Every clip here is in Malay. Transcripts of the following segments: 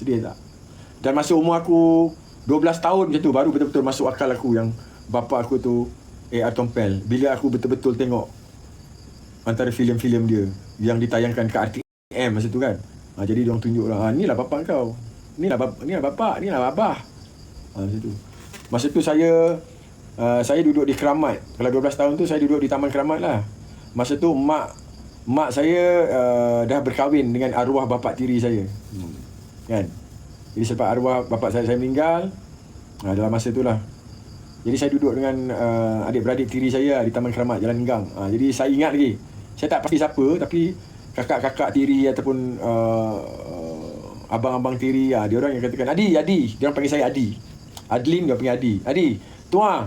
Sedih tak? Dan masa umur aku 12 tahun macam tu, baru betul-betul masuk akal aku yang bapa aku tu A.R. Tompel. Bila aku betul-betul tengok antara filem-filem dia yang ditayangkan ke RTM masa tu kan. Jadi diorang tunjuk lah, ni lah bapa kau, ni lah bapa, ni lah abah. Masa tu. Masa tu saya duduk di Keramat. Kalau 12 tahun tu saya duduk di Taman Keramat lah. Masa tu mak saya dah berkahwin dengan arwah bapa tiri saya. Kan? Jadi selepas arwah bapa saya meninggal, dalam masa tu lah. Jadi saya duduk dengan adik-beradik tiri saya di Taman Keramat, Jalan Enggang. Jadi saya ingat lagi. Saya tak pasti siapa, tapi kakak-kakak tiri ataupun abang-abang tiri, dia orang yang katakan Adi. Dia orang panggil saya Adi. Adlin dia panggil Adi. Adi, Tuan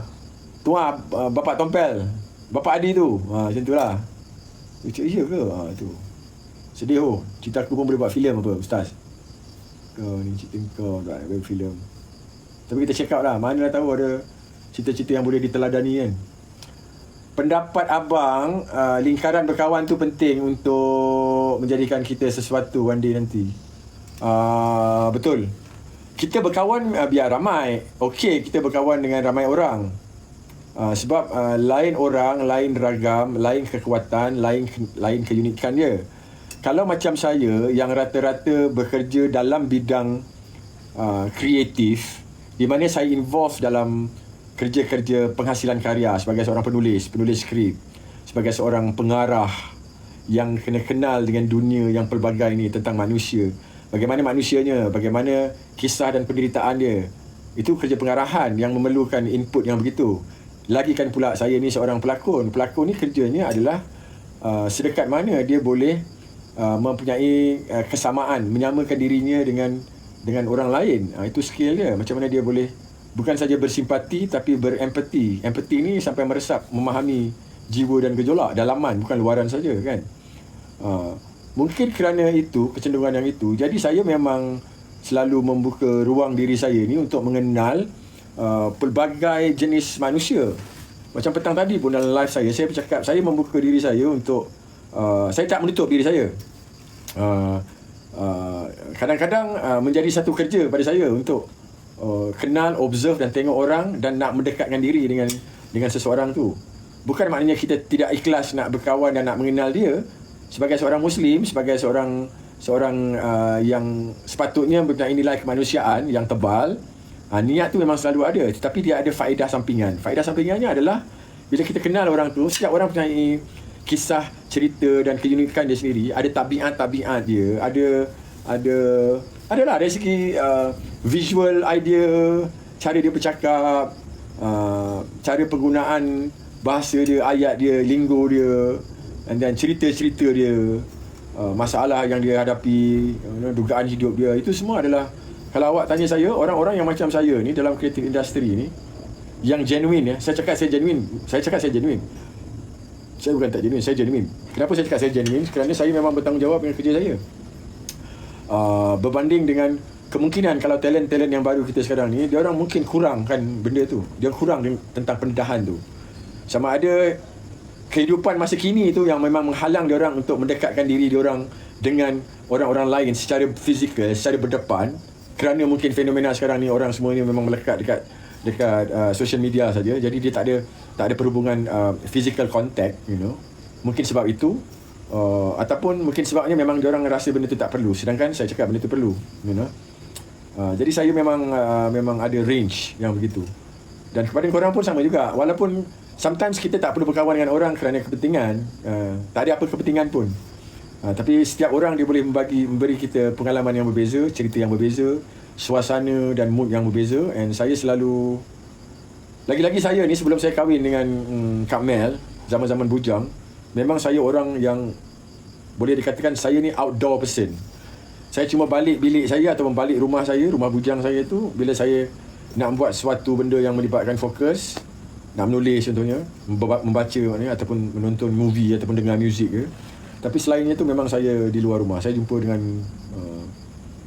bapa Tompel, bapa Adi tu. Macam tu lah. Ya ke? Tu. Sedih cerita aku pun boleh buat filem apa, Ustaz? Kau ni cerita kau tak buat filem. Tapi kita check out lah. Mana dah tahu ada cerita-cerita yang boleh diteladani kan. Pendapat abang, lingkaran berkawan tu penting untuk menjadikan kita sesuatu one day nanti. Betul. Kita berkawan biar ramai. Okey, kita berkawan dengan ramai orang. Sebab lain orang, lain ragam, lain kekuatan, lain keunikan dia. Kalau macam saya yang rata-rata bekerja dalam bidang kreatif, di mana saya involve dalam kerja-kerja penghasilan karya sebagai seorang penulis skrip, sebagai seorang pengarah yang kena kenal dengan dunia yang pelbagai ni tentang manusia. Bagaimana manusianya, bagaimana kisah dan penderitaan dia. Itu kerja pengarahan yang memerlukan input yang begitu. Lagikan pula saya ni seorang pelakon. Pelakon ni kerjanya adalah sedekat mana dia boleh mempunyai kesamaan, menyamakan dirinya dengan orang lain. Itu skill dia. Macam mana dia boleh bukan saja bersimpati tapi berempati. Empati ni sampai meresap, memahami jiwa dan gejolak dalaman, bukan luaran saja kan. Mungkin kerana itu, kecenderungan yang itu, jadi saya memang selalu membuka ruang diri saya ni untuk mengenal pelbagai jenis manusia. Macam petang tadi pun dalam live saya bercakap, saya membuka diri saya untuk saya tak menutup diri saya. Kadang-kadang menjadi satu kerja pada saya untuk kenal, observe dan tengok orang dan nak mendekatkan diri dengan seseorang tu. Bukan maknanya kita tidak ikhlas nak berkawan dan nak mengenal dia. Sebagai seorang Muslim, sebagai seorang yang sepatutnya mempunyai nilai kemanusiaan yang tebal, niat tu memang selalu ada, tetapi dia ada faedah sampingan. Faedah sampingannya adalah bila kita kenal orang tu, setiap orang mempunyai kisah, cerita dan keunikan dia sendiri. Ada tabiat-tabiat dia, adalah dari segi visual idea, cara dia bercakap, cara penggunaan bahasa dia, ayat dia, linggo dia, dan cerita-cerita dia, masalah yang dia hadapi, dugaan hidup dia. Itu semua adalah, kalau awak tanya saya, orang-orang yang macam saya ni dalam creative industry ni, yang genuine ya. Saya cakap saya genuine. Saya bukan tak genuine, saya genuine. Kenapa saya cakap saya genuine? Kerana saya memang bertanggungjawab dengan kerja saya. Berbanding dengan kemungkinan kalau talent-talent yang baru kita sekarang ni, dia orang mungkin kurang kan benda tu. Dia kurang tentang pendedahan tu. Sama ada kehidupan masa kini tu yang memang menghalang dia orang untuk mendekatkan diri dia orang dengan orang-orang lain secara fizikal, secara berdepan. Kerana mungkin fenomena sekarang ni orang semua ni memang melekat dekat social media saja. Jadi dia tak ada perhubungan physical contact, Mungkin sebab itu, ataupun mungkin sebabnya memang dia orang rasa benda tu tak perlu, sedangkan saya cakap benda tu perlu, Jadi saya memang ada range yang begitu. Dan kepada korang pun sama juga. Walaupun sometimes kita tak perlu berkawan dengan orang kerana kepentingan, tak ada apa kepentingan pun. Tapi setiap orang dia boleh memberi kita pengalaman yang berbeza, cerita yang berbeza, suasana dan mood yang berbeza. And saya selalu, lagi-lagi saya ni sebelum saya kahwin dengan Kak Mel, zaman-zaman bujang, memang saya orang yang boleh dikatakan saya ni outdoor person. Saya cuma balik bilik saya ataupun balik rumah saya, rumah bujang saya tu, bila saya nak buat suatu benda yang melibatkan fokus, nak menulis contohnya, membaca maknanya, ataupun menonton movie ataupun dengar muzik ke. Tapi selainnya tu memang saya di luar rumah. Saya jumpa dengan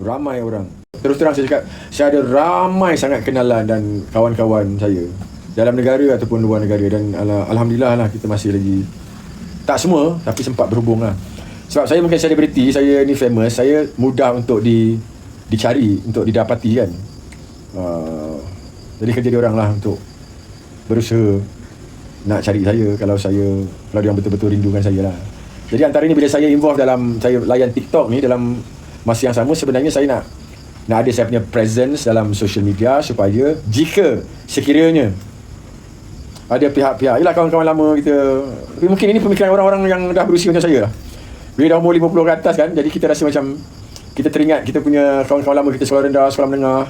ramai orang. Terus terang saya cakap, saya ada ramai sangat kenalan dan kawan-kawan saya dalam negara ataupun luar negara. Dan Alhamdulillah lah, kita masih lagi, tak semua tapi sempat berhubung lah. Sebab saya mungkin selebriti, saya ni famous, saya mudah untuk dicari, untuk didapati kan. Jadi kerja dia orang lah untuk berusaha nak cari saya kalau dia betul-betul rindukan saya lah. Jadi antara ni bila saya involve dalam saya layan TikTok ni, dalam masa yang sama sebenarnya saya nak ada saya punya presence dalam social media supaya jika sekiranya ada pihak-pihak, ialah kawan-kawan lama kita, tapi mungkin ini pemikiran orang-orang yang dah berusia macam saya lah, bila dah umur 50 ke atas kan, jadi kita rasa macam kita teringat kita punya kawan-kawan lama kita sekolah rendah, sekolah menengah,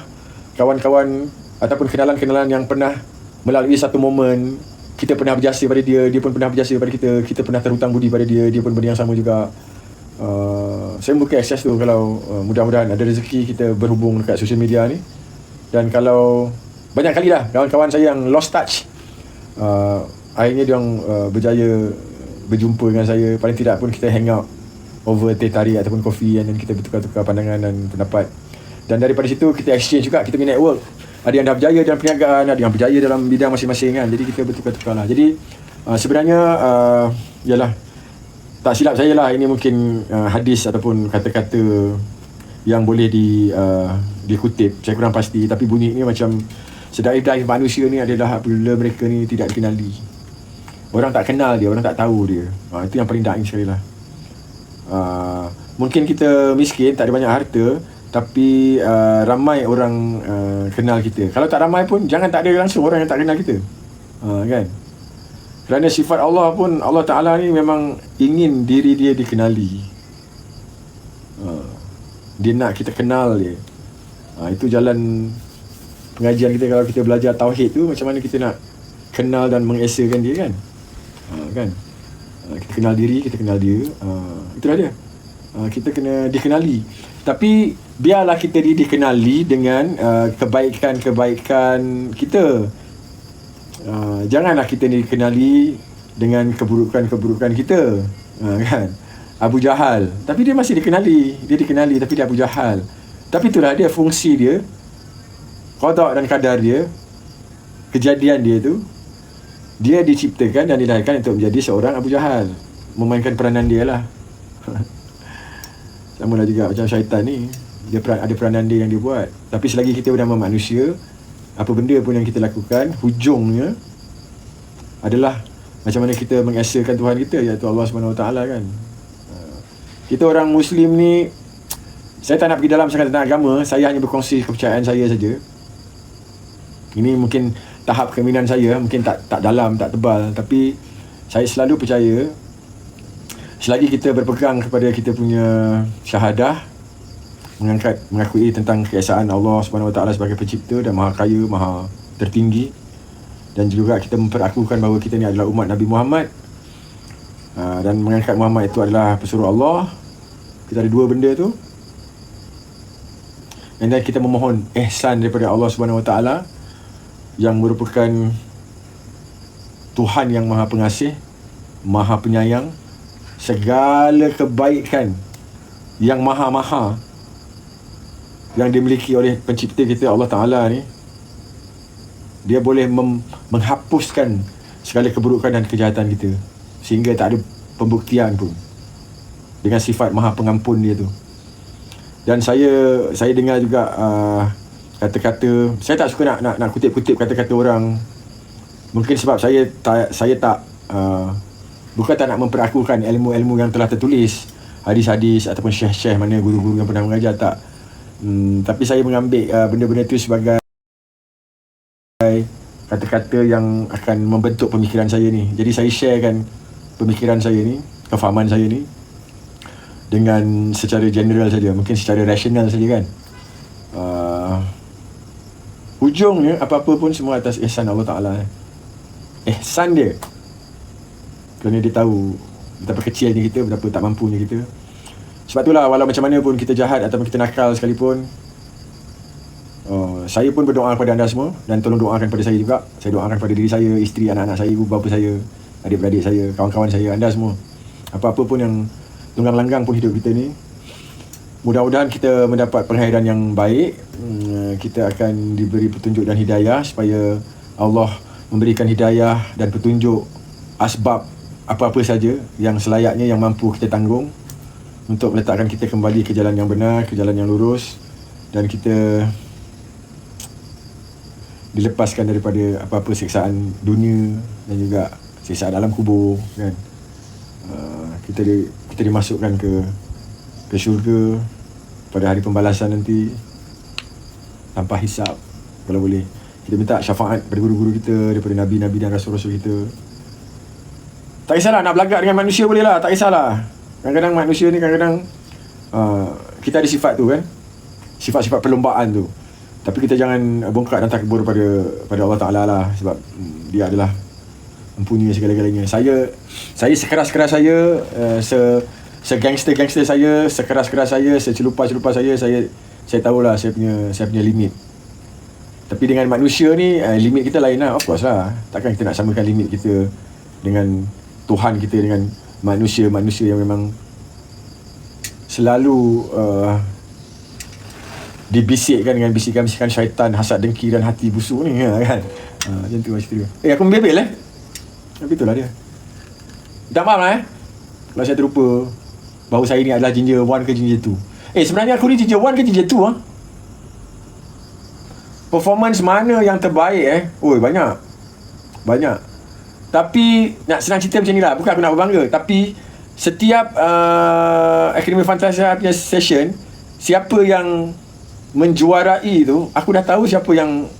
kawan-kawan ataupun kenalan-kenalan yang pernah melalui satu momen, kita pernah berjasa pada dia, dia pun pernah berjasa pada kita pernah terhutang budi pada dia, dia pun benda yang sama juga. Saya membuka akses tu kalau mudah-mudahan ada rezeki kita berhubung dekat social media ni. Dan kalau banyak kali dah kawan-kawan saya yang lost touch, akhirnya dia berjaya berjumpa dengan saya. Paling tidak pun kita hang out over teh tarik ataupun kopi, dan kita bertukar-tukar pandangan dan pendapat. Dan daripada situ kita exchange juga, kita punya network. Ada yang dah berjaya dalam perniagaan, ada yang berjaya dalam bidang masing-masing kan. Jadi kita bertukar-tukar lah. Jadi sebenarnya ialah tak silap saya lah, ini mungkin hadis ataupun kata-kata yang boleh dikutip, saya kurang pasti, tapi bunyi ni macam sedaif-daif manusia ni adalah apabila mereka ni tidak dikenali. Orang tak kenal dia, orang tak tahu dia. Itu yang paling daif sekali lah. Mungkin kita miskin, tak ada banyak harta, tapi ramai orang kenal kita. Kalau tak ramai pun, jangan tak ada langsung orang yang tak kenal kita, kan? Kerana sifat Allah pun, Allah Ta'ala ni memang ingin diri dia dikenali. Dia nak kita kenal dia. Itu jalan pengajian kita kalau kita belajar tauhid tu, macam mana kita nak kenal dan mengesakan dia kan. Kita kenal diri, kita kenal dia. Itulah dia. Kita kena dikenali. Tapi biarlah kita dikenali dengan kebaikan-kebaikan kita. Janganlah kita dikenali dengan keburukan-keburukan kita, kan? Abu Jahal, tapi dia masih dikenali, tapi dia Abu Jahal. Tapi itulah dia fungsi dia, qada dan qadar dia, kejadian dia tu, dia diciptakan dan dilahirkan untuk menjadi seorang Abu Jahal, memainkan peranan dia lah. Sama lah juga macam syaitan ni, dia ada peranan dia yang dia buat. Tapi selagi kita bernama manusia, apa benda pun yang kita lakukan, hujungnya adalah macam mana kita mengesakan Tuhan kita, iaitu Allah SWT kan. Kita orang Muslim ni, saya tak nak pergi dalam sangat tentang agama, saya hanya berkongsi kepercayaan saya saja. Ini mungkin tahap keimanan saya, mungkin tak dalam, tak tebal, tapi saya selalu percaya selagi kita berpegang kepada kita punya syahadah, mengakui tentang keesaan Allah SWT sebagai pencipta dan maha kaya, maha tertinggi, dan juga kita memperakukan bahawa kita ni adalah umat Nabi Muhammad, dan mengangkat Muhammad itu adalah pesuruh Allah. Kita ada dua benda tu, dan kita memohon ihsan daripada Allah SWT yang merupakan Tuhan yang maha pengasih, maha penyayang, segala kebaikan yang maha-maha yang dimiliki oleh pencipta kita Allah Ta'ala ni, dia boleh menghapuskan segala keburukan dan kejahatan kita, sehingga tak ada pembuktian pun, dengan sifat maha pengampun dia tu. Dan saya dengar juga kata-kata, saya tak suka nak kutip-kutip kata-kata orang. Mungkin sebab saya tak bukan tak nak memperakukan ilmu-ilmu yang telah tertulis, hadis-hadis ataupun syekh-syekh mana guru-guru yang pernah mengajar, tak. Tapi saya mengambil benda-benda itu sebagai kata-kata yang akan membentuk pemikiran saya ni. Jadi saya sharekan pemikiran saya ni, kefahaman saya ni, dengan secara general saja, mungkin secara rasional saja kan. Hujungnya apa-apa pun semua atas ihsan Allah Ta'ala. Ihsan dia, kerana dia tahu betapa kecilnya kita, betapa tak mampunya kita. Sebab itulah walau macam mana pun kita jahat ataupun kita nakal sekalipun, saya pun berdoa kepada anda semua, dan tolong doakan kepada saya juga. Saya doakan kepada diri saya, isteri, anak-anak saya, ibu bapa saya, adik-beradik saya, kawan-kawan saya, anda semua. Apa-apa pun yang tunggang langgang pun hidup kita ni, mudah-mudahan kita mendapat penghayatan yang baik. Kita akan diberi petunjuk dan hidayah, supaya Allah memberikan hidayah dan petunjuk asbab apa-apa saja yang selayaknya, yang mampu kita tanggung, untuk meletakkan kita kembali ke jalan yang benar, ke jalan yang lurus, dan kita dilepaskan daripada apa-apa siksaan dunia dan juga siksaan alam kubur, kan. Kita dimasukkan ke syurga pada hari pembalasan nanti tanpa hisap kalau boleh. Kita minta syafaat daripada guru-guru kita, daripada nabi-nabi dan rasul-rasul kita. Tak kisahlah nak berlagak dengan manusia, boleh lah, tak kisahlah. Kadang-kadang manusia ni kita ada sifat tu, kan, sifat-sifat perlombaan tu. Tapi kita jangan bongkar dan takbur pada Allah Ta'ala lah, sebab dia adalah mempunyai segala-galanya. Saya sekeras-keras saya, segangster-gangster saya, sekeras-keras saya, secelupa-celupa saya tahulah saya punya limit. Tapi dengan manusia ni, limit kita lain lah. Of course lah, takkan kita nak samakan limit kita dengan Tuhan kita, dengan manusia yang memang selalu dibisikkan dengan bisikan-bisikan syaitan, hasad, dengki dan hati busuk ni, kan. Macam tu cerita dia. Aku membebel tapi itulah dia. Tak maaf lah kalau saya terlupa bahawa saya ni adalah ginger 1 ke ginger 2. Sebenarnya aku ni ginger 1 ke ginger 2 Performance mana yang terbaik banyak. Tapi nak senang cerita macam ni lah, bukan aku nak berbangga, tapi setiap Akademi Fantasia punya session, siapa yang menjuarai tu, aku dah tahu siapa yang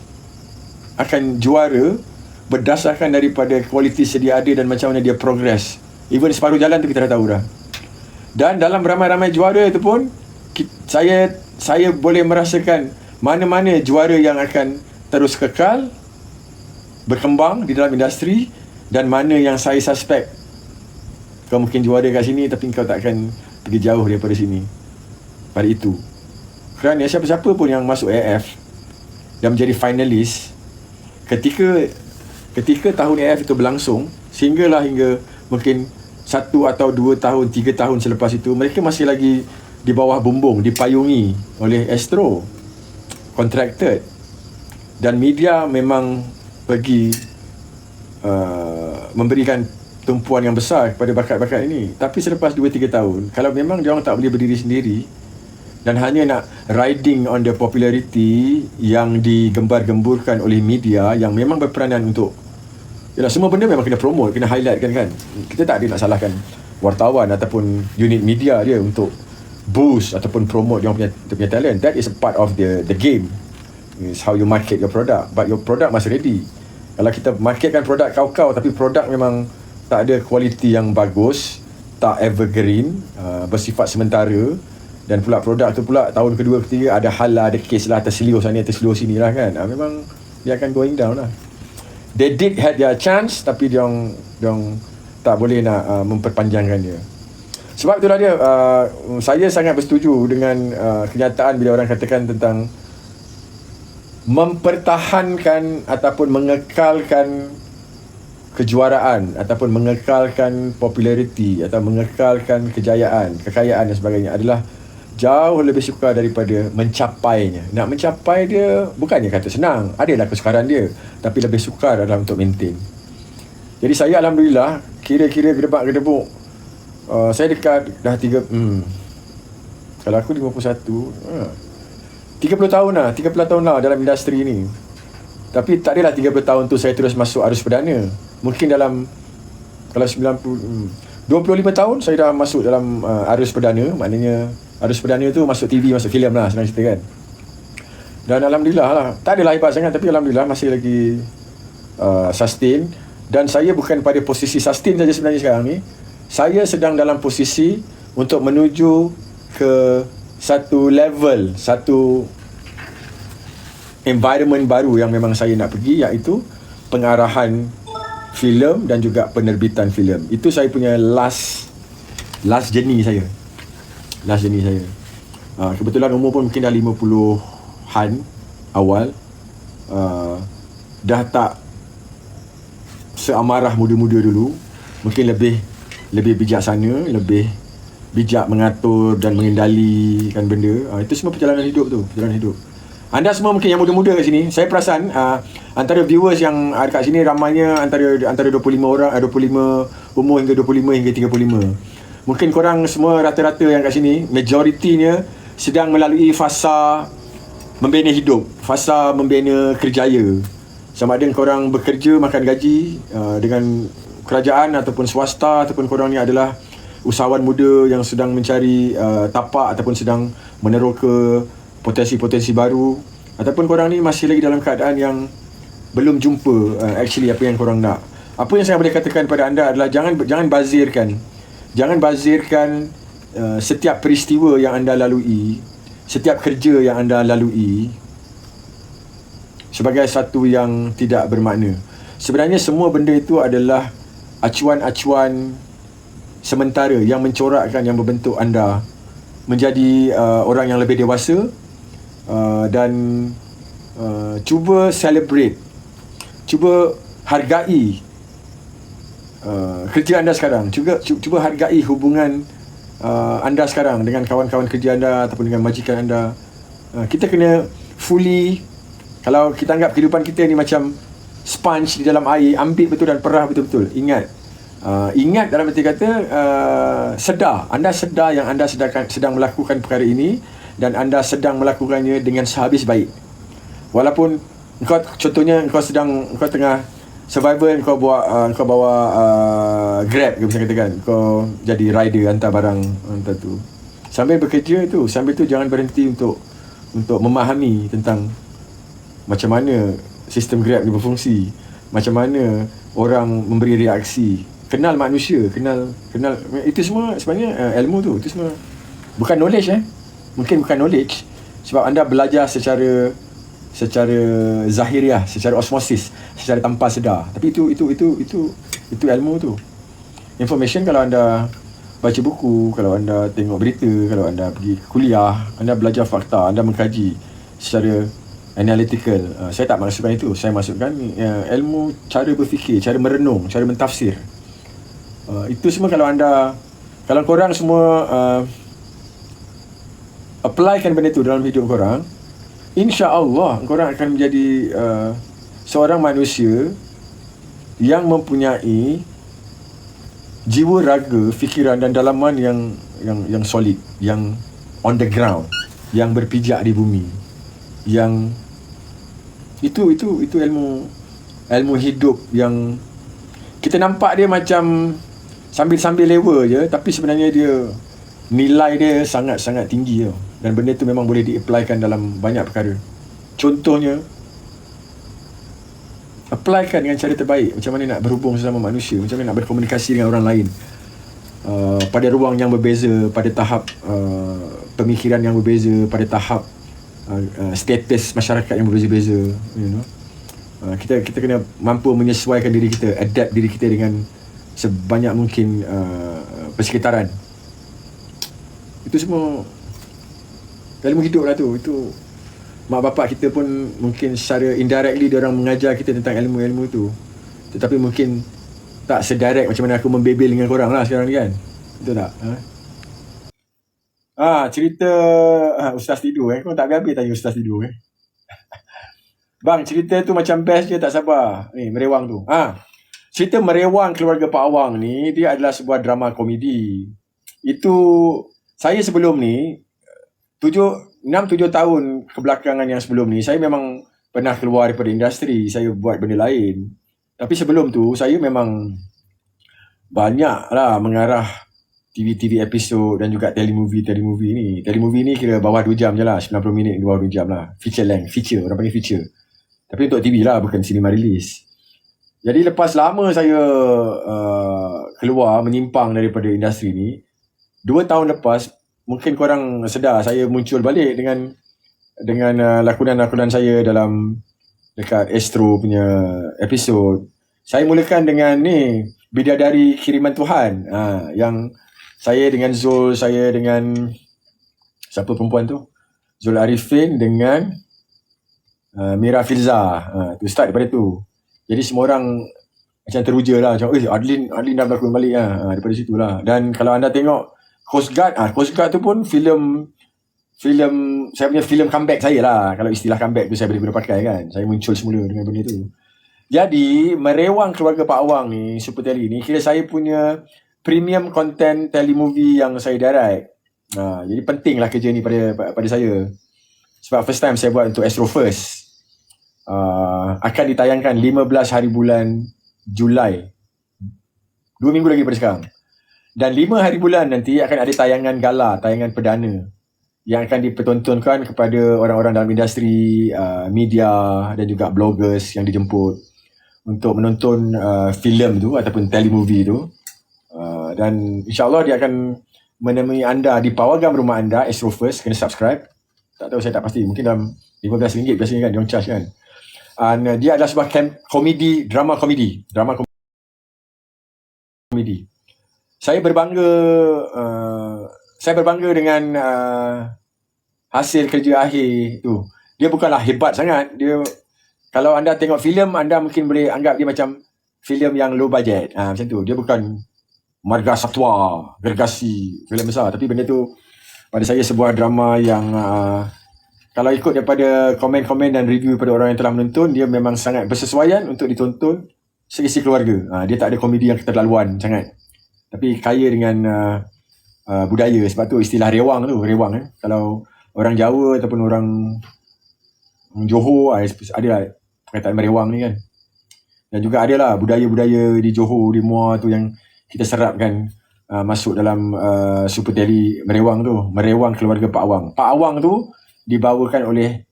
akan juara berdasarkan daripada kualiti sedia ada dan macam mana dia progress. Even separuh jalan tu kita dah tahu dah. Dan dalam ramai-ramai juara itu pun saya boleh merasakan mana-mana juara yang akan terus kekal berkembang di dalam industri, dan mana yang saya suspect kau mungkin juara kat sini tapi kau tak akan pergi jauh daripada sini pada itu. Kerana siapa-siapa pun yang masuk AF dan menjadi finalis, ketika tahun AF itu berlangsung, hingga mungkin 1 atau 2 tahun, 3 tahun selepas itu, mereka masih lagi di bawah bumbung, dipayungi oleh Astro, contracted, dan media memang pergi memberikan tumpuan yang besar kepada bakat-bakat ini. Tapi selepas 2-3 tahun, kalau memang dia orang tak boleh berdiri sendiri dan hanya nak riding on the popularity yang digembar-gemburkan oleh media yang memang berperanan untuk, yalah, semua benda memang kena promote, kena highlight, kan. Kita tak ada nak salahkan wartawan ataupun unit media dia untuk boost ataupun promote dia punya talent. That is a part of the game. It's how you market your product. But your product must ready. Kalau kita marketkan produk kau tapi produk memang tak ada kualiti yang bagus, tak evergreen, bersifat sementara, dan pula produk tu pula tahun kedua ketiga ada hal lah, ada case lah, terselio sana terselio sini lah, kan. Memang dia akan going down lah. They did had their chance, tapi dia tak boleh nak memperpanjangkan dia. Sebab itulah dia, saya sangat bersetuju dengan kenyataan bila orang katakan tentang mempertahankan ataupun mengekalkan kejuaraan ataupun mengekalkan populariti atau mengekalkan kejayaan, kekayaan dan sebagainya adalah jauh lebih sukar daripada mencapainya. Nak mencapai dia bukannya kata senang, adalah kesukaran dia, tapi lebih sukar adalah untuk maintain. Jadi saya alhamdulillah kira-kira gedebak-gedebuk, saya dekat dah 3 kalau aku 51, 30 tahun lah dalam industri ni. Tapi tak adalah 30 tahun tu saya terus masuk arus perdana. Mungkin dalam, kalau 25 tahun saya dah masuk dalam arus perdana. Maknanya arus perdana tu masuk TV, masuk filem lah, senang cerita, kan. Dan alhamdulillah lah, tak adalah hebat sangat, tapi alhamdulillah masih lagi sustain. Dan saya bukan pada posisi sustain saja sebenarnya sekarang ni. Saya sedang dalam posisi untuk menuju ke satu level, satu environment baru yang memang saya nak pergi, iaitu pengarahan filem dan juga penerbitan filem. Itu saya punya last journey saya. Kebetulan umur pun mungkin dah 50-an awal. Dah tak seamarah muda-muda dulu. Mungkin lebih bijaksana, lebih bijak mengatur dan mengendalikan benda. Itu semua perjalanan hidup. Anda semua mungkin yang muda-muda kat sini, saya perasan antara viewers yang ada kat sini ramainya antara 25 orang, 25 umur hingga 25 hingga 35. Mungkin korang semua rata-rata yang kat sini, majoritinya sedang melalui fasa membina hidup, fasa membina kerjaya. Sama ada korang bekerja makan gaji dengan kerajaan ataupun swasta, ataupun korang ni adalah usahawan muda yang sedang mencari tapak ataupun sedang meneroka potensi-potensi baru, ataupun korang ni masih lagi dalam keadaan yang belum jumpa actually apa yang korang nak. Apa yang saya boleh katakan kepada anda adalah jangan bazirkan setiap peristiwa yang anda lalui, setiap kerja yang anda lalui sebagai satu yang tidak bermakna. Sebenarnya semua benda itu adalah acuan-acuan sementara yang mencorakkan, yang membentuk anda menjadi orang yang lebih dewasa, dan cuba celebrate, cuba hargai kerja anda sekarang, cuba hargai hubungan anda sekarang dengan kawan-kawan kerja anda ataupun dengan majikan anda. Kita kena fully, kalau kita anggap kehidupan kita ni macam sponge di dalam air, ambil betul dan perah betul-betul. Ingat dalam arti kata anda sedar yang anda sedang melakukan perkara ini, dan anda sedang melakukannya dengan sehabis baik. Walaupun contohnya kau tengah survival, kau bawa Grab ke, bisa katakan kau jadi rider hantar barang hantar tu. Sambil bekerja tu, jangan berhenti untuk memahami tentang macam mana sistem Grab ni berfungsi, macam mana orang memberi reaksi, kenal manusia, kenal itu semua sebenarnya ilmu tu. Itu semua bukan knowledge mungkin bukan knowledge, sebab anda belajar secara zahiriah, secara osmosis, secara tanpa sedar. Tapi itu ilmu tu. Information, kalau anda baca buku, kalau anda tengok berita, kalau anda pergi kuliah, anda belajar fakta, anda mengkaji secara analytical. Saya tak maksudkan itu. Saya maksudkan ilmu cara berfikir, cara merenung, cara mentafsir. Itu semua kalau korang semua applykan benda itu dalam hidup korang, insya-Allah korang akan menjadi seorang manusia yang mempunyai jiwa raga, fikiran dan dalaman yang solid, yang on the ground, yang berpijak di bumi, yang itu ilmu hidup yang kita nampak dia macam sambil lewa je, tapi sebenarnya nilai dia sangat-sangat tinggi tau. Dan benda tu memang boleh di-applykan dalam banyak perkara. Contohnya, applykan dengan cara terbaik. Macam mana nak berhubung sesama manusia, macam mana nak berkomunikasi dengan orang lain pada ruang yang berbeza, pada tahap pemikiran yang berbeza, pada tahap status masyarakat yang berbeza-beza. Kita kena mampu menyesuaikan diri kita, adapt diri kita dengan sebanyak mungkin persekitaran. Itu semua ilmu hidup lah tu. Itu mak bapak kita pun mungkin secara indirectly diorang mengajar kita tentang ilmu-ilmu tu, tetapi mungkin tak sedirect macam mana aku membebel dengan korang lah sekarang ni kan. Betul tak? Cerita Ustaz tidur Kau tak habis-habis tanya Ustaz tidur Bang, cerita tu macam best je, tak sabar. Ni Merewang tu. Cerita Merewang Keluarga Pak Awang ni, dia adalah sebuah drama komedi. Itu saya sebelum ni 6-7 tahun kebelakangan yang sebelum ni, saya memang pernah keluar daripada industri, saya buat benda lain. Tapi sebelum tu saya memang banyak lah mengarah TV episod dan juga telemovie ni. Telemovie ni kira bawah 2 jam je lah, 90 minit bawah 2 jam lah. Feature length, orang panggil feature. Tapi untuk TV lah, bukan cinema release. Jadi lepas lama saya keluar, menyimpang daripada industri ni, 2 tahun lepas, mungkin korang sedar saya muncul balik dengan lakonan-lakonan saya dalam dekat Astro punya episod. Saya mulakan dengan ni Bidadari Kiriman Tuhan, yang saya dengan Zul, saya dengan siapa perempuan tu, Zul Arifin dengan Mira Filza. Tu start daripada tu. Jadi semua orang macam teruja lah, macam Adlin dah berlakon balik daripada situ lah. Dan kalau anda tengok Coast Guard tu pun filem saya punya filem comeback saya lah. Kalau istilah comeback tu saya boleh guna pakai kan. Saya muncul semula dengan benda tu. Jadi Merewang Keluarga Pak Awang ni, Super Tele ni, kira saya punya premium content telemovie yang saya direct. Jadi penting lah kerja ni pada saya. Sebab first time saya buat untuk Astro First. Akan ditayangkan 15 hari bulan Julai. 2 minggu lagi pada sekarang. Dan 5 hari bulan nanti akan ada tayangan gala, tayangan perdana yang akan dipertontonkan kepada orang-orang dalam industri media dan juga bloggers yang dijemput untuk menonton filem tu ataupun telemovie tu. Dan insyaAllah dia akan menemui anda di pawagam rumah anda, Astro First. Kena subscribe. Tak tahu, saya tak pasti. Mungkin dalam RM15 biasanya kan, dia orang charge kan. Dia adalah sebuah drama komedi. Saya berbangga dengan hasil kerja akhir tu. Dia bukanlah hebat sangat. Dia, kalau anda tengok filem, anda mungkin boleh anggap dia macam filem yang low budget. Macam tu. Dia bukan Marga Satwa, Gergasi, filem besar. Tapi benda tu pada saya sebuah drama yang kalau ikut daripada komen-komen dan review pada orang yang telah menonton, dia memang sangat bersesuaian untuk ditonton segi keluarga. Dia tak ada komedi yang keterlaluan sangat. Tapi kaya dengan budaya. Sebab tu istilah rewang tu, kalau orang Jawa ataupun orang Johor ada lah perkataan merewang ni kan. Dan juga ada lah budaya-budaya di Johor, di Muar tu yang kita serapkan masuk dalam Super Tele Merewang tu. Merewang keluarga Pak Awang. Pak Awang tu dibawakan oleh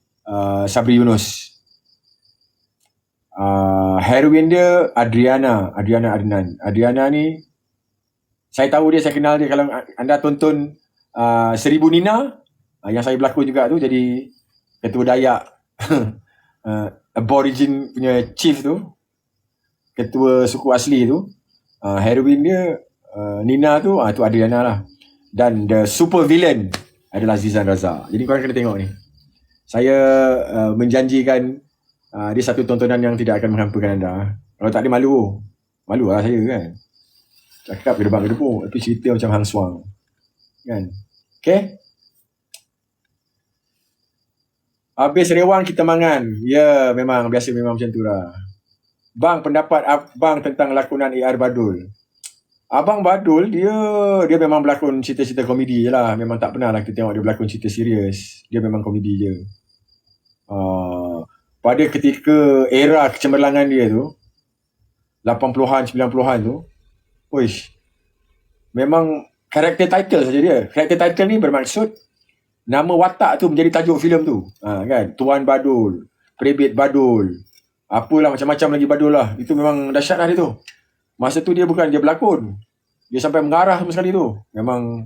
Sabri Yunus. Heroin dia Adriana Adnan. Adriana ni saya tahu dia, saya kenal dia. Kalau anda tonton Seribu Nina yang saya berlakon juga tu, jadi ketua Dayak Aborigin punya chief tu, ketua suku asli tu. Heroin dia Nina tu, tu Adriana lah. Dan the super villain adalah Zizan Raza. Jadi korang kena tengok ni. Saya menjanjikan dia satu tontonan yang tidak akan menghampakan anda. Kalau tak ada malu lah saya kan. Cakap gedebak-gedebuk, tapi cerita macam Hang Suang kan. Okay, habis rewang kita mangan. Ya, memang macam tu lah. Bang, pendapat abang tentang lakonan AR Badul. Abang Badul dia memang berlakon cerita-cerita komedi je lah. Memang tak pernah lah kita tengok dia berlakon cerita serius. Dia memang komedi je. Pada ketika era kecemerlangan dia tu, 80-an, 90-an tu, memang karakter title saja dia. Karakter title ni bermaksud nama watak tu menjadi tajuk filem tu. Kan? Tuan Badul, Prebit Badul, apalah macam-macam lagi Badul lah. Itu memang dahsyat lah dia tu. Masa tu dia bukan dia berlakon. Dia sampai mengarah sama sekali tu. Memang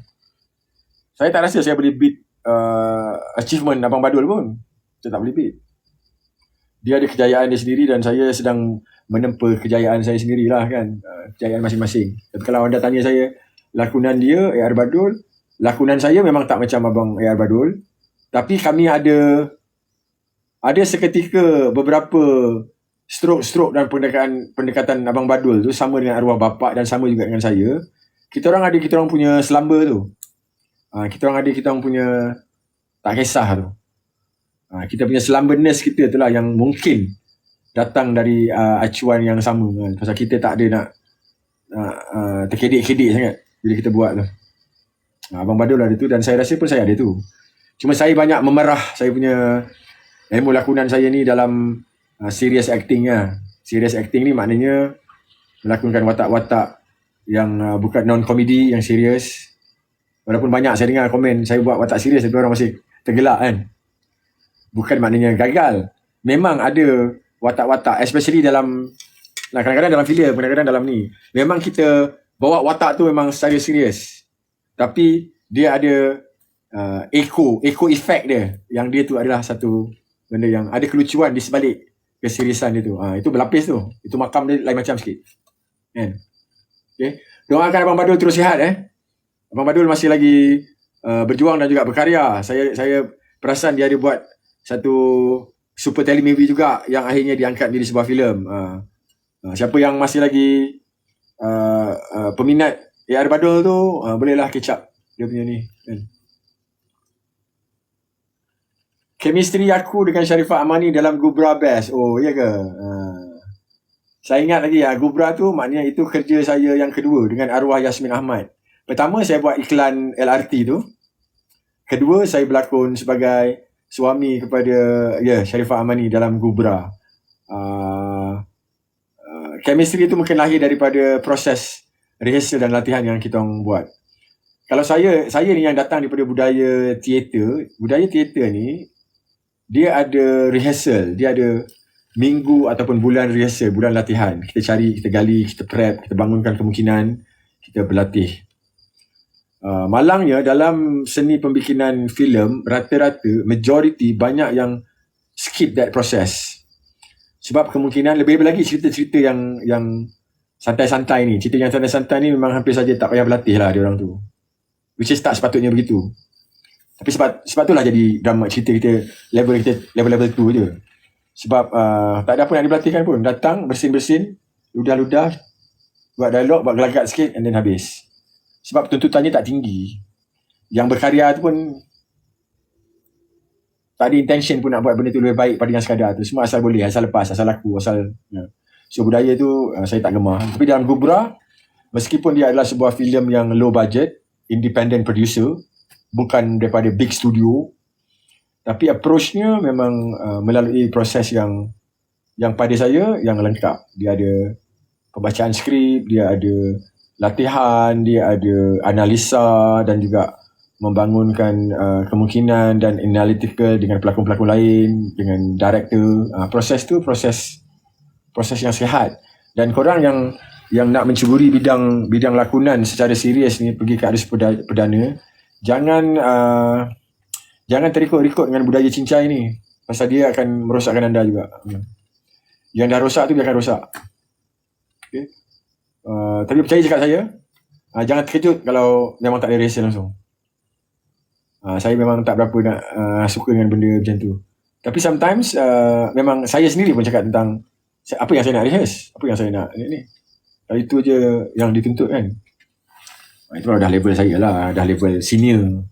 saya tak rasa saya boleh beat achievement Abang Badul pun. Saya tak boleh beat. Dia ada kejayaan dia sendiri dan saya sedang menempa kejayaan saya sendirilah kan. Kejayaan masing-masing. Tapi kalau anda tanya saya lakonan dia AR Badul, lakonan saya memang tak macam Abang AR Badul. Tapi kami ada seketika beberapa strok dan pendekatan Abang Badul tu sama dengan arwah bapa dan sama juga dengan saya. Kita orang punya selamba tu. Kita orang punya tak kisah tu. Kita punya selamberness kita tu lah yang mungkin datang dari acuan yang sama kan. Pasal kita tak ada nak terkedik-kedik sangat bila kita buat tu. Abang Badul ada tu dan saya rasa pun saya ada tu. Cuma saya banyak memerah saya punya ilmu lakonan saya ni dalam serious acting lah. Serious acting ni maknanya melakonkan watak-watak yang bukan non-komedi, yang serius. Walaupun banyak saya dengar komen saya buat watak serius tapi orang masih tergelak kan. Bukan maknanya gagal. Memang ada watak-watak, especially dalam kadang-kadang dalam filem, kadang-kadang dalam ni. Memang kita bawa watak tu memang secara serius. Tapi dia ada echo effect dia. Yang dia tu adalah satu benda yang ada kelucuan di sebalik keseriusan dia tu. Itu berlapis tu. Itu makam dia lain macam sikit. Kan? Okay. Doakan Abang Badul terus sihat Abang Badul masih lagi berjuang dan juga berkarya. Saya perasan dia ada buat satu super telemovie juga yang akhirnya diangkat menjadi sebuah filem. Siapa yang masih lagi peminat AR Badul tu bolehlah catch up dia punya ni kan. Chemistry aku dengan Sharifah Amani dalam Gubra best. Oh iya ke? Saya ingat lagi Gubra tu maknanya itu kerja saya yang kedua dengan arwah Yasmin Ahmad. Pertama saya buat iklan LRT tu. Kedua saya berlakon sebagai suami kepada Sharifah Amani dalam Gubra. Chemistry itu mungkin lahir daripada proses rehearsal dan latihan yang kita orang buat. Kalau saya ni yang datang daripada budaya teater. Budaya teater ni dia ada rehearsal, dia ada minggu ataupun bulan rehearsal, bulan latihan. Kita cari, kita gali, kita prep, kita bangunkan kemungkinan, kita berlatih. Malangnya dalam seni pembikinan filem, rata-rata majority banyak yang skip that process. Sebab kemungkinan lebih lagi cerita-cerita yang santai-santai ni, cerita yang santai-santai ni memang hampir saja tak payah berlatih lah dia orang tu. Which is tak sepatutnya begitu. Tapi sebab itulah jadi drama cerita kita level 2 je. Sebab tak ada apa yang dibelatihkan pun. Datang, bersin-bersin, ludah-ludah, buat dialog, buat gelagat sikit and then habis. Sebab tuntutannya tak tinggi. Yang berkarya tu pun tak ada intention pun nak buat benda tu lebih baik pada yang sekadar tu. Semua asal boleh, asal lepas, asal laku, asal so budaya tu saya tak gemar. Tapi dalam Gubra, meskipun dia adalah sebuah filem yang low budget, independent producer, bukan daripada big studio, tapi approach-nya memang melalui proses yang pada saya yang lengkap. Dia ada pembacaan skrip, dia ada latihan, dia ada analisa dan juga membangunkan kemungkinan dan analytical dengan pelakon-pelakon lain, dengan director. Proses tu proses yang sihat. Dan korang yang nak mencuburi bidang lakonan secara serius ni, pergi ke arus perdana, jangan terikut-ikut dengan budaya cincai ni, pasal dia akan merosakkan anda juga. Yang dah rosak tu biarkan rosak. Okay? Tapi percaya cakap saya, jangan terkejut kalau memang tak ada rehearsal langsung. Saya memang tak berapa nak suka dengan benda macam tu. Tapi sometimes memang saya sendiri pun cakap tentang apa yang saya nak rehearse, apa yang saya nak ni. Itu je yang dituntut kan. Itu dah level saya lah, dah level senior.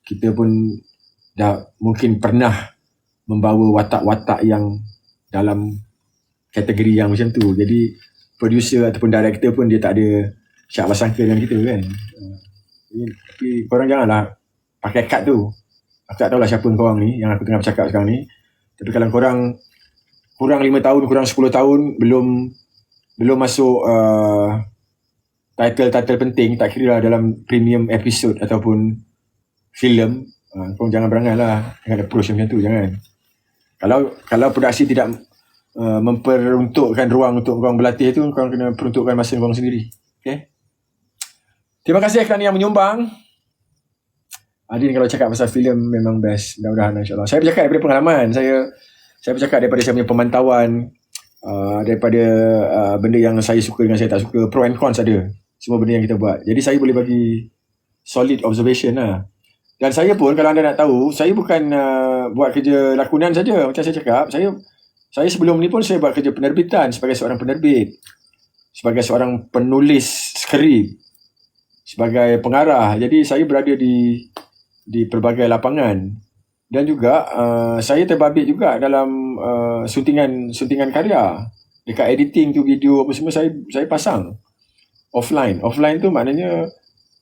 Kita pun dah mungkin pernah membawa watak-watak yang dalam kategori yang macam tu. Jadi producer ataupun director pun dia tak ada syak bersangka dengan kita kan. Tapi korang janganlah pakai kad tu. Aku tak tahulah siapa korang ni yang aku tengah bercakap sekarang ni. Tapi kalau korang kurang 5 tahun, kurang 10 tahun belum masuk title penting, tak kira lah dalam premium episode ataupun filem, korang jangan berangan lah dengan approach macam tu, jangan. Kalau produksi tidak memperuntukkan ruang untuk korang berlatih tu, korang kena peruntukkan masa korang sendiri. Okay? Terima kasih kerana yang menyumbang. Adin kalau cakap pasal filem memang best. Mudah-mudahan insyaAllah. Saya bercakap daripada pengalaman. Saya bercakap daripada saya punya pemantauan, daripada benda yang saya suka dengan saya tak suka. Pro and cons ada. Semua benda yang kita buat. Jadi saya boleh bagi solid observation lah. Dan saya pun kalau anda nak tahu, saya bukan buat kerja lakonan saja. Macam saya cakap, saya sebelum ni pun saya buat kerja penerbitan sebagai seorang penerbit, sebagai seorang penulis skrip, sebagai pengarah. Jadi saya berada di pelbagai lapangan. Dan juga saya terbabit juga dalam suntingan karya. Dekat editing tu, video apa semua saya pasang offline. Offline tu maknanya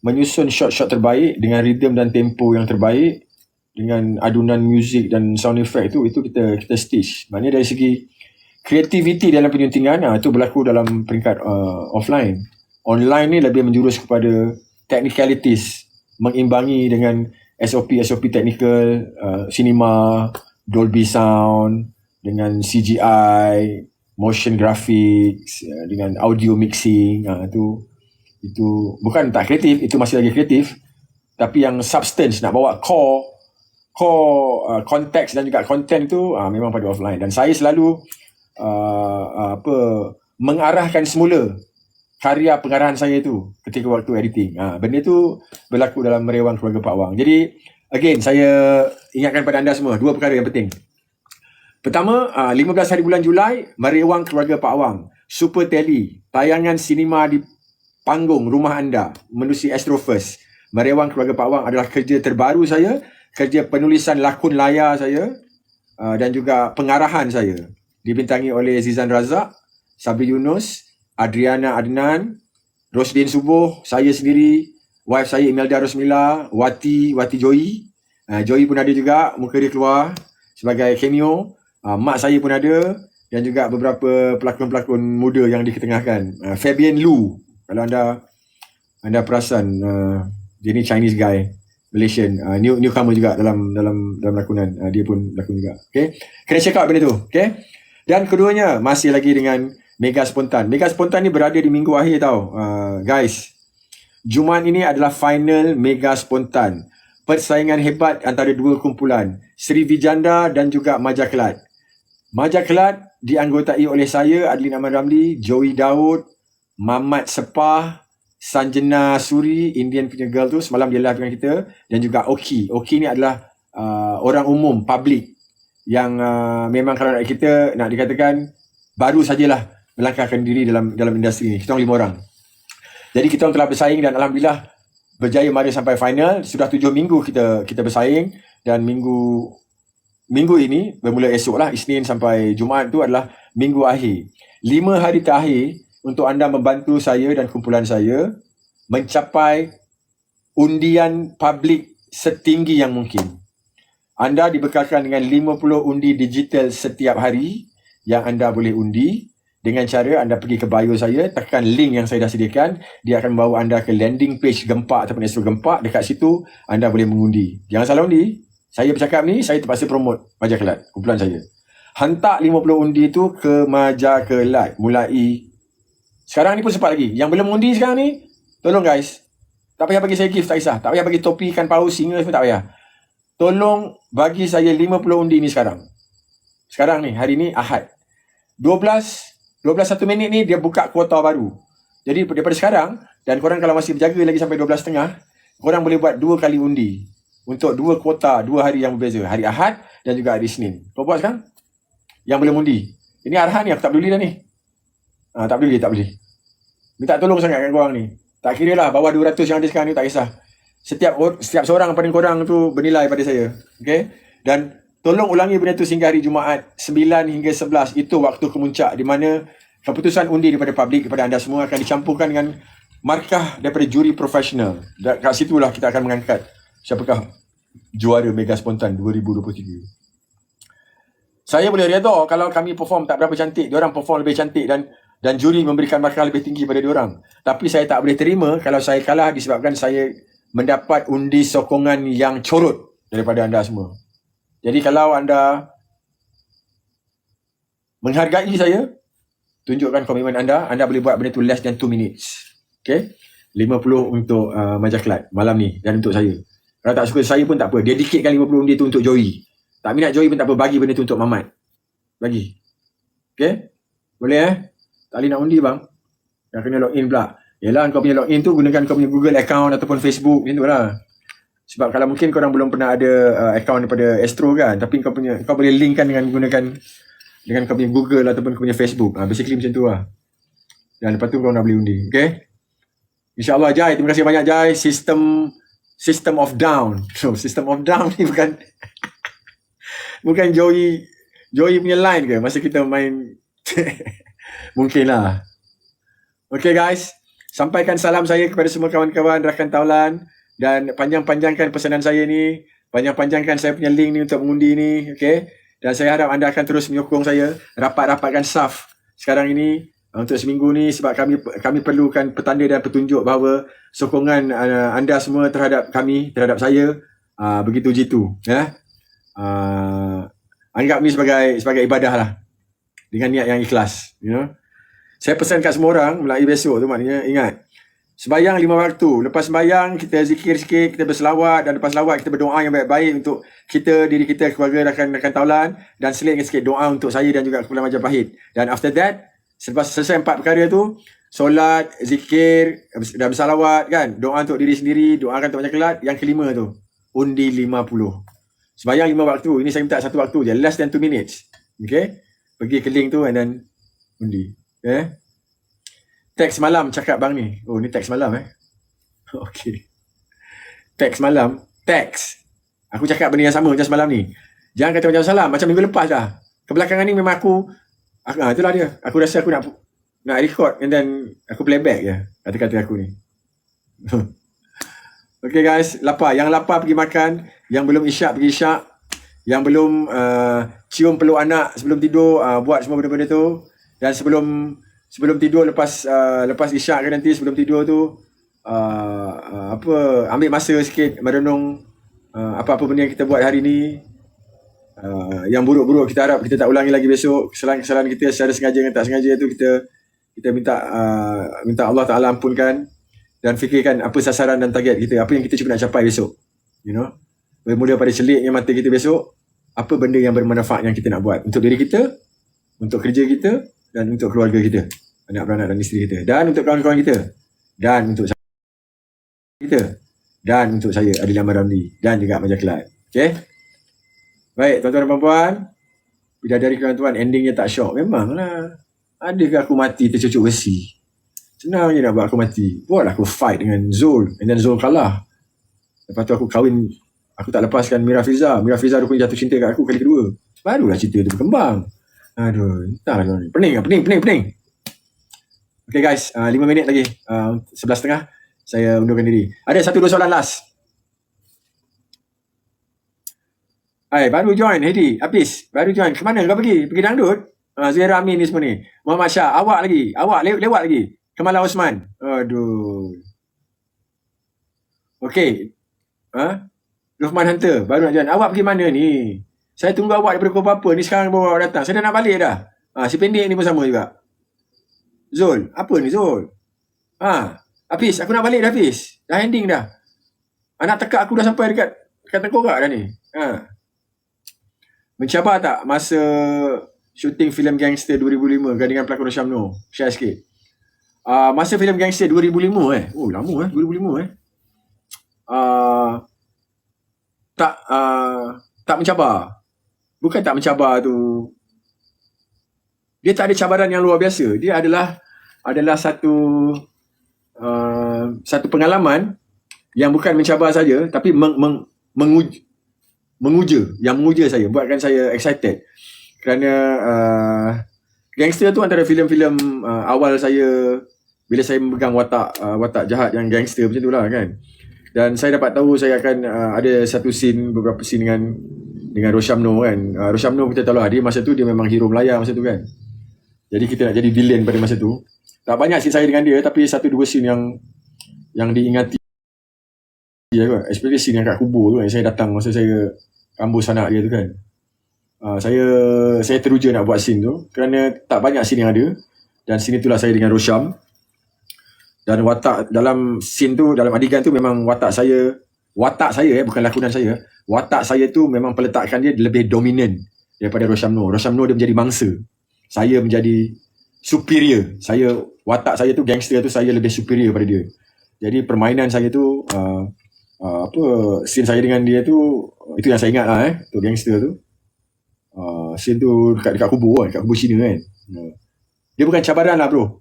menyusun shot-shot terbaik dengan rhythm dan tempo yang terbaik, dengan adunan muzik dan sound effect itu kita stitch. Maknanya dari segi creativity dalam penyuntingan, itu berlaku dalam peringkat offline. Online ni lebih menjurus kepada technicalities, mengimbangi dengan SOP technical, cinema, Dolby Sound, dengan CGI, motion graphics, dengan audio mixing. Itu bukan tak kreatif, itu masih lagi kreatif. Tapi yang substance, nak bawa core konteks dan juga content tu memang pada offline. Dan saya selalu mengarahkan semula karya pengarahan saya itu ketika waktu editing. Benda tu berlaku dalam Merewang Keluarga Pak Wang. Jadi again, saya ingatkan pada anda semua dua perkara yang penting. Pertama, 15 hari bulan Julai, Merewang Keluarga Pak Wang, Super Tele, tayangan sinema di panggung rumah anda menerusi Astro First. Merewang Keluarga Pak Wang adalah kerja terbaru saya, kerja penulisan lakon layar saya, dan juga pengarahan saya. Dibintangi oleh Zizan Razak, Sabri Yunus, Adriana Adnan, Rosdin Subuh, saya sendiri, wife saya Imelda Rosmila, Wati Joy, Joey pun ada juga, muka dia keluar sebagai cameo. Mak saya pun ada, dan juga beberapa pelakon-pelakon muda yang diketengahkan. Fabian Lu, kalau anda perasan, dia ni Chinese guy, Malaysian, newcomer juga dalam lakonan. Dia pun lakon juga. Okay, kena check out benda tu. Okay, dan keduanya masih lagi dengan Mega Spontan. Mega Spontan ni berada di minggu akhir tau, guys. Jumaat ini adalah final Mega Spontan. Persaingan hebat antara dua kumpulan, Sri Vijanda dan juga Majakelat. Majakelat dianggotai oleh saya, Adlin Ahmad Ramli, Joey Daud, Mamat Sepah, Sanjana Suri, Indian punya girl tu, semalam dia live dengan kita, dan juga Oki. Oki ni adalah orang umum, public, yang memang kalau kita nak dikatakan baru sajalah melangkahkan diri dalam industri ni. Kita orang 5 orang. Jadi kita orang telah bersaing dan alhamdulillah berjaya mari sampai final. Sudah 7 minggu kita bersaing, dan minggu ini bermula esok lah, Isnin sampai Jumaat tu adalah minggu akhir. 5 hari terakhir untuk anda membantu saya dan kumpulan saya mencapai undian publik setinggi yang mungkin. Anda dibekalkan dengan 50 undi digital setiap hari yang anda boleh undi. Dengan cara anda pergi ke bio saya, tekan link yang saya dah sediakan, dia akan membawa anda ke landing page Gempak ataupun Astro Gempak. Dekat situ anda boleh mengundi. Jangan salah undi. Saya bercakap ni, saya terpaksa promote Majakelat, kumpulan saya. Hantar 50 undi tu ke Majakelat. Mulai sekarang ni pun sempat lagi. Yang belum undi sekarang ni, tolong guys, tak payah bagi saya gift, tak kisah. Tak payah bagi topi ikan paus, singa semua, tak payah. Tolong bagi saya 50 undi ni sekarang. Sekarang ni, hari ni Ahad 12:01 ni dia buka kuota baru. Jadi daripada sekarang, dan korang kalau masih berjaga lagi sampai 12:30, korang boleh buat 2 kali undi untuk 2 kuota, 2 hari yang berbeza, hari Ahad dan juga hari Isnin. Kau buat sekarang yang boleh undi. Ini arahan ni, aku tak peduli dah ni. Tak boleh. Minta tolong sangat kat korang ni. Tak kira lah bawah 200 yang ada sekarang ni, tak kisah. Setiap seorang pada korang tu bernilai pada saya. Okay? Dan tolong ulangi benda tu sehingga hari Jumaat 9 hingga 11. Itu waktu kemuncak di mana keputusan undi daripada publik, kepada anda semua akan dicampurkan dengan markah daripada juri profesional. Dan kat situlah kita akan mengangkat siapakah juara Mega Spontan 2023. Saya boleh redha kalau kami perform tak berapa cantik, diorang perform lebih cantik, dan juri memberikan markah lebih tinggi pada diorang. Tapi saya tak boleh terima kalau saya kalah disebabkan saya mendapat undi sokongan yang corot daripada anda semua. Jadi kalau anda menghargai saya, tunjukkan komitmen anda boleh buat benda tu less than 2 minutes. Okay? 50 untuk Majakelat malam ni, dan untuk saya. Kalau tak suka saya pun tak apa, dedicate 50 undi tu untuk Joey. Tak minat Joey pun tak apa, bagi benda tu untuk Mamat. Bagi. Okay? Boleh tak boleh nak undi bang? Dah kena login pula. Yelah, kau punya login tu gunakan kau punya Google account ataupun Facebook, macam tu lah. Sebab kalau mungkin korang belum pernah ada account daripada Astro kan, tapi kau boleh linkkan dengan gunakan kau punya Google ataupun kau punya Facebook. Basically macam tu lah. Dan lepas tu kau nak boleh undi. Okay? InsyaAllah Jai, terima kasih banyak Jai. System of Down. So, System of Down ni bukan Joey punya line ke masa kita main? Mungkin lah. Okay guys, sampaikan salam saya kepada semua kawan-kawan rakan taulan, dan panjang-panjangkan pesanan saya ni, panjang-panjangkan saya punya link ni untuk mengundi ni. Okay? Dan saya harap anda akan terus menyokong saya, rapat-rapatkan saf sekarang ini untuk seminggu ni, sebab kami perlukan petanda dan petunjuk bahawa sokongan anda semua terhadap kami, terhadap saya begitu jitu. Anggap ni sebagai ibadah lah, dengan niat yang ikhlas. Saya pesan kat semua orang mulai besok tu, maknanya ingat, sembayang 5 waktu. Lepas sembayang kita zikir sikit, kita berselawat, dan lepas selawat kita berdoa yang baik-baik untuk kita, diri kita, keluarga, rakan-rakan taulan, dan selitkan sikit doa untuk saya dan juga kumpulan Majapahit. Dan after that, selepas selesai 4 perkara tu, solat, zikir dan bersalawat kan, doa untuk diri sendiri, doakan untuk Majakelat. Yang kelima tu, undi 50. Sembayang 5 waktu. Ini saya minta 1 waktu je, less than 2 minutes. Okay? Pergi ke link tu and then undi. Okay? Teks malam cakap bang ni. Oh, ni teks malam Okay. Teks malam. Teks. Aku cakap benda yang sama macam semalam ni. Jangan kata macam salam, macam minggu lepas dah. Kebelakangan ni memang aku itulah dia. Aku rasa aku nak record and then aku playback je kata-kata aku ni. Okay guys, lapar. Yang lapar pergi makan. Yang belum isyak pergi isyak. Yang belum cium peluk anak sebelum tidur, buat semua benda-benda tu. Dan sebelum tidur, lepas isyak ke nanti sebelum tidur tu, ambil masa sikit merenung apa-apa benda yang kita buat hari ni. Yang buruk-buruk kita harap kita tak ulangi lagi besok. Kesalahan-kesalahan kita secara sengaja dan tak sengaja tu kita minta Allah Ta'ala ampunkan. Dan fikirkan apa sasaran dan target kita, apa yang kita cuba nak capai besok. You know, bermula pada celiknya mata kita besok, apa benda yang bermanfaat yang kita nak buat untuk diri kita, untuk kerja kita, dan untuk keluarga kita, anak-beranak dan isteri kita, dan untuk kawan-kawan kita, dan untuk kita, dan untuk saya Adil Ahmad Ramli, dan juga Majah Kelat. Okay, baik tuan-tuan dan puan-puan, bidadari tuan-tuan, endingnya tak syok. Memanglah, adakah aku mati tercucuk besi? Senang je nak buat aku mati. Buatlah aku fight dengan Zul, and then Zul kalah. Lepas tu aku kahwin, aku tak lepaskan Mira Fiza. Mira Fiza rupanya jatuh cinta kat aku kali kedua. Barulah cerita tu berkembang. Aduh, entahlah kau ni. Pening. Okay guys, 5 minit lagi. 11.30 saya undurkan diri. Ada 1-2 soalan last. Hai, baru join Hedi, Apis. Baru join. Kemana kau pergi? Pergi dangdut? Zuhaira Amin ni semua ni. Muhammad Shah, awak lewat lagi. Kamala Osman. Aduh. Okay. Luqman Hunter, baru nak join. Awak pergi mana ni? Saya tunggu awak daripada pukul berapa ni, sekarang baru awak datang. Saya dah nak balik dah. Si pendek ni pun sama juga. Zul, apa ni Zul? Hafiz, aku nak balik dah Hafiz. Dah ending dah. Anak tekak aku dah sampai dekat tengkorak dah ni. Mencabar tak masa syuting filem Gangster 2005 dengan pelakon Rosyam Noh? Share sikit. Masa filem Gangster 2005 Oh lama 2005 tak mencabar. Bukan tak mencabar tu. Dia tak ada cabaran yang luar biasa. Dia adalah satu pengalaman yang bukan mencabar saja, tapi menguja saya, buatkan saya excited. Kerana Gangster tu antara filem-filem awal saya bila saya memegang watak jahat yang gangster macam tu lah kan. Dan saya dapat tahu saya akan ada beberapa scene dengan Rosyam Noh kan. Rosyam Noh kita tahu lah, dia masa tu dia memang hero Melaya masa tu kan. Jadi kita nak jadi villain pada masa tu. Tak banyak scene saya dengan dia, tapi 1-2 scene yang diingati kan. Especially scene yang kat kubur tu kan. Saya datang masa saya kambus anak dia tu kan. Saya teruja nak buat scene tu kerana tak banyak scene yang ada. Dan scene itulah saya dengan Rosyam. Dan watak dalam scene tu, dalam adegan tu memang watak saya bukan lakonan saya. Watak saya tu memang peletakkan dia lebih dominan daripada Rosyam Noh. Rosyam Noh dia menjadi mangsa. Saya menjadi superior. Watak saya tu gangster tu saya lebih superior pada dia. Jadi permainan saya tu scene saya dengan dia tu, itu yang saya ingat lah tu gangster tu. Scene tu dekat kubur kan, dekat kubur Cina kan. Dia bukan cabaran lah bro.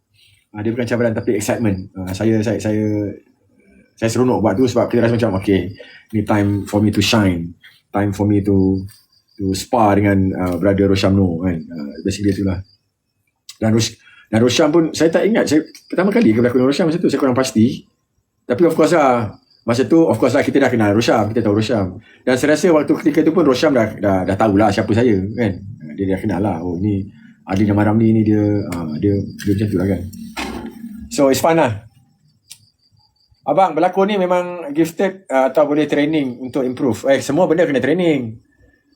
Dia bukan cabaran tapi excitement. Saya seronok buat tu sebab kita rasa macam okay, ni time for me to shine, time for me to spar dengan brother Rosyam Noh kan. Basically itulah. Dan Rosyam pun saya tak ingat, saya pertama kali ke berlakon Rosyam masa tu saya kurang pasti. Tapi of course lah masa tu kita dah kenal Rosyam, kita tahu Rosyam. Dan saya rasa waktu ketika tu pun Rosyam dah tahulah siapa saya kan. Dia dah kenal lah, oh ni Adil Ahmad Ramli ni dia macam tu lah kan. So it's fun lah. Abang berlakon ni memang gifted atau boleh training untuk improve? Semua benda kena training.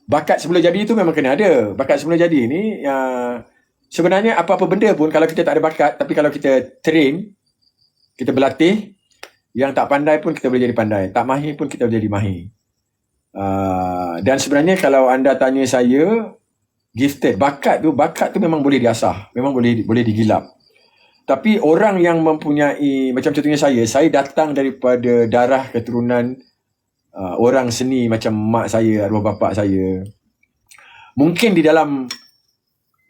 Bakat sebelum jadi tu memang kena ada. Bakat sebelum jadi ni sebenarnya apa-apa benda pun kalau kita tak ada bakat, tapi kalau kita train, kita berlatih, yang tak pandai pun kita boleh jadi pandai, tak mahir pun kita boleh jadi mahir. Dan sebenarnya kalau anda tanya saya, gifted, bakat tu memang boleh diasah, memang boleh digilap. Tapi orang yang mempunyai, macam contohnya saya datang daripada darah keturunan orang seni macam mak saya, arwah bapa saya. Mungkin di dalam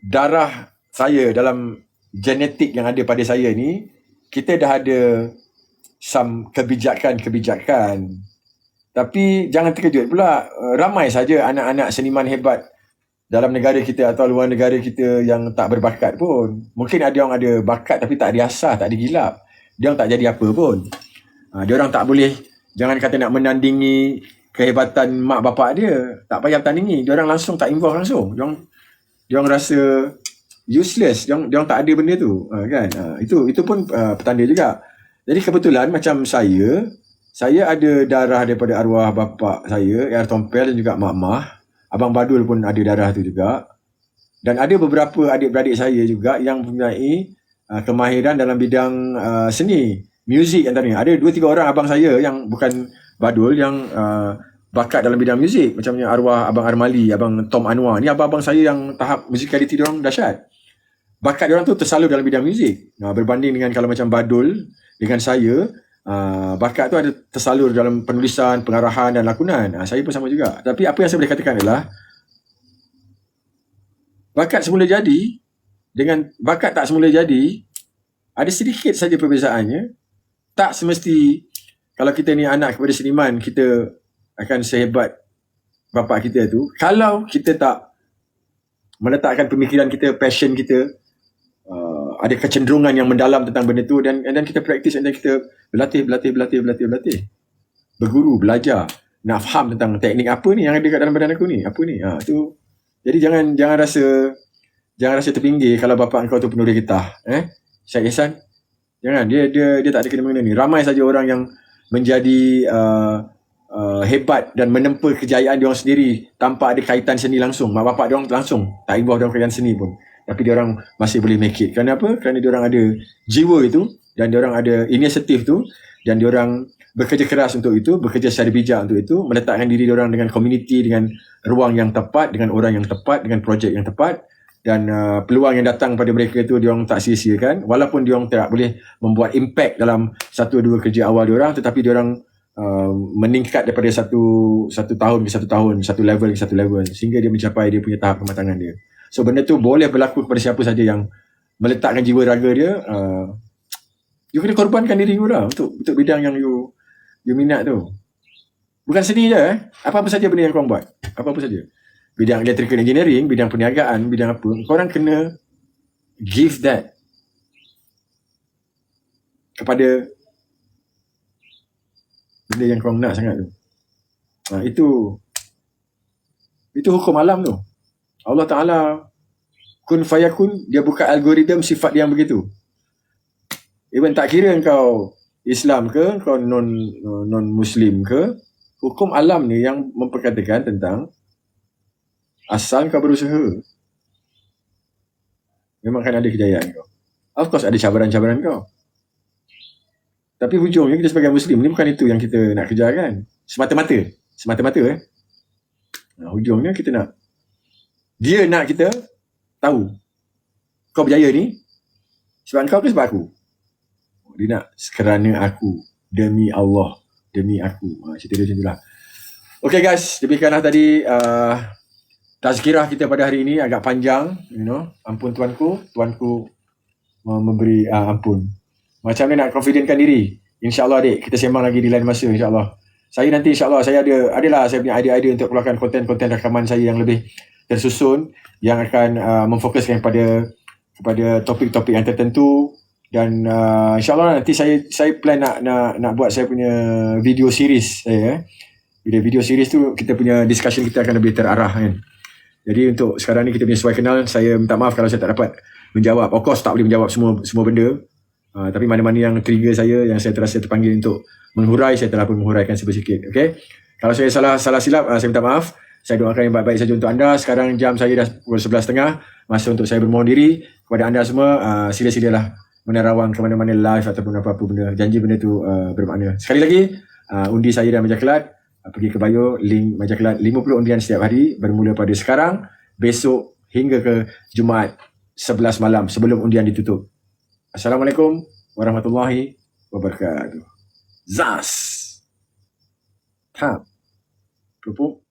darah saya, dalam genetik yang ada pada saya ni, kita dah ada some kebijakan. Tapi jangan terkejut pula, ramai saja anak-anak seniman hebat dalam negara kita atau luar negara kita yang tak berbakat pun. Mungkin ada orang ada bakat tapi tak diasah, tak digilap. Dia orang tak jadi apa pun. Dia orang tak boleh Jangan kata nak menandingi kehebatan mak bapak dia. Tak payah tandingi. Diorang langsung tak involve langsung. Diorang rasa useless. Diorang tak ada benda tu. Kan? Itu pun petanda juga. Jadi kebetulan macam saya ada darah daripada arwah bapa saya, Yar Tompel, dan juga Mak Mah. Abang Badul pun ada darah tu juga. Dan ada beberapa adik-beradik saya juga yang mempunyai kemahiran dalam bidang seni, muzik antaranya. Ada 2-3 orang abang saya yang bukan Badul yang bakat dalam bidang muzik. Macamnya arwah Abang Armali, Abang Tom Anwar. Ni abang-abang saya yang tahap musicality diorang dahsyat. Bakat diorang tu tersalur dalam bidang muzik. Berbanding dengan kalau macam Badul dengan saya, bakat tu ada tersalur dalam penulisan, pengarahan dan lakonan. Saya pun sama juga. Tapi apa yang saya boleh katakan adalah bakat semula jadi dengan bakat tak semula jadi ada sedikit saja perbezaannya. Tak semesti kalau kita ni anak kepada seniman kita akan sehebat bapa kita tu. Kalau kita tak meletakkan pemikiran kita, passion kita, ada kecenderungan yang mendalam tentang benda tu, dan kita praktis, dan kita berlatih, berguru, belajar, nak faham tentang teknik apa ni yang ada kat dalam badan aku ni, apa ni, tu. Jadi jangan rasa terpinggir kalau bapa engkau tu penulis getah, Syed Ihsan. Jangan, dia tak ada kena-mengena ni. Ramai saja orang yang menjadi hebat dan menempa kejayaan diorang sendiri tanpa ada kaitan seni langsung. Mak bapak diorang langsung tak involve dalam kaitan seni pun, tapi diorang masih boleh make it. Kerana apa? Kerana diorang ada jiwa itu, dan diorang ada inisiatif tu, dan diorang bekerja keras untuk itu, bekerja secara bijak untuk itu, meletakkan diri diorang dengan komuniti, dengan ruang yang tepat, dengan orang yang tepat, dengan projek yang tepat, dan peluang yang datang pada mereka itu diorang tak sia-siakan. Walaupun diorang tak boleh membuat impact dalam 1-2 kerja awal diorang, tetapi diorang meningkat daripada satu tahun ke satu tahun, satu level ke satu level, sehingga dia mencapai dia punya tahap kematangan dia. So benda tu boleh berlaku kepada siapa saja yang meletakkan jiwa raga dia. You kena korbankan diri you lah untuk bidang yang you minat tu. Bukan seni je, apa-apa saja benda yang korang buat, apa-apa saja. Bidang electrical engineering, bidang perniagaan, bidang apa, korang kena give that kepada benda yang korang nak sangat tu. Itu hukum alam tu. Allah Ta'ala kun fayakun, dia buka algoritma sifat yang begitu. Even tak kira kau Islam ke, kau non-Muslim ke, hukum alam ni yang memperkatakan tentang asal kau berusaha, memang akan ada kejayaan kau. Of course ada cabaran-cabaran kau, tapi hujungnya kita sebagai Muslim ni bukan itu yang kita nak kejar kan. Semata-mata hujungnya kita nak, dia nak kita tahu kau berjaya ni sebab kau ke sebab aku. Dia nak kerana aku, demi Allah, demi aku. Cerita dia macam tu lah. Okay guys, demikianlah tadi tazkirah kita pada hari ini. Agak panjang, ampun tuanku memberi ampun. Macam ni nak confidentkan diri. InsyaAllah adik, kita sembang lagi di lain masa insyaAllah. Saya nanti insyaAllah saya adalah saya punya idea-idea untuk keluarkan konten-konten rakaman saya yang lebih tersusun, yang akan memfokuskan kepada topik-topik yang tertentu. Dan insyaAllah nanti saya plan nak buat saya punya video series saya. Bila video series tu kita punya discussion kita akan lebih terarah kan. Jadi untuk sekarang ni kita punya sesuai kenal, saya minta maaf kalau saya tak dapat menjawab. Of course tak boleh menjawab semua benda. Tapi mana-mana yang trigger saya, yang saya terasa terpanggil untuk menghurai, saya telah pun menghuraikan sikit-sikit. Okay? Kalau saya salah silap, saya minta maaf. Saya doakan yang baik-baik saja untuk anda. Sekarang jam saya dah pukul 11.30. Masa untuk saya bermohon diri kepada anda semua. Sila-silalah menerawang ke mana-mana live ataupun apa-apa benda. Janji benda tu bermakna. Sekali lagi, undi saya dan Majakelat. Pergi ke bio, link Majakelat, 50 undian setiap hari bermula pada sekarang, besok hingga ke Jumaat 11 malam sebelum undian ditutup. Assalamualaikum warahmatullahi wabarakatuh. Zas. Tap. Kerupuk.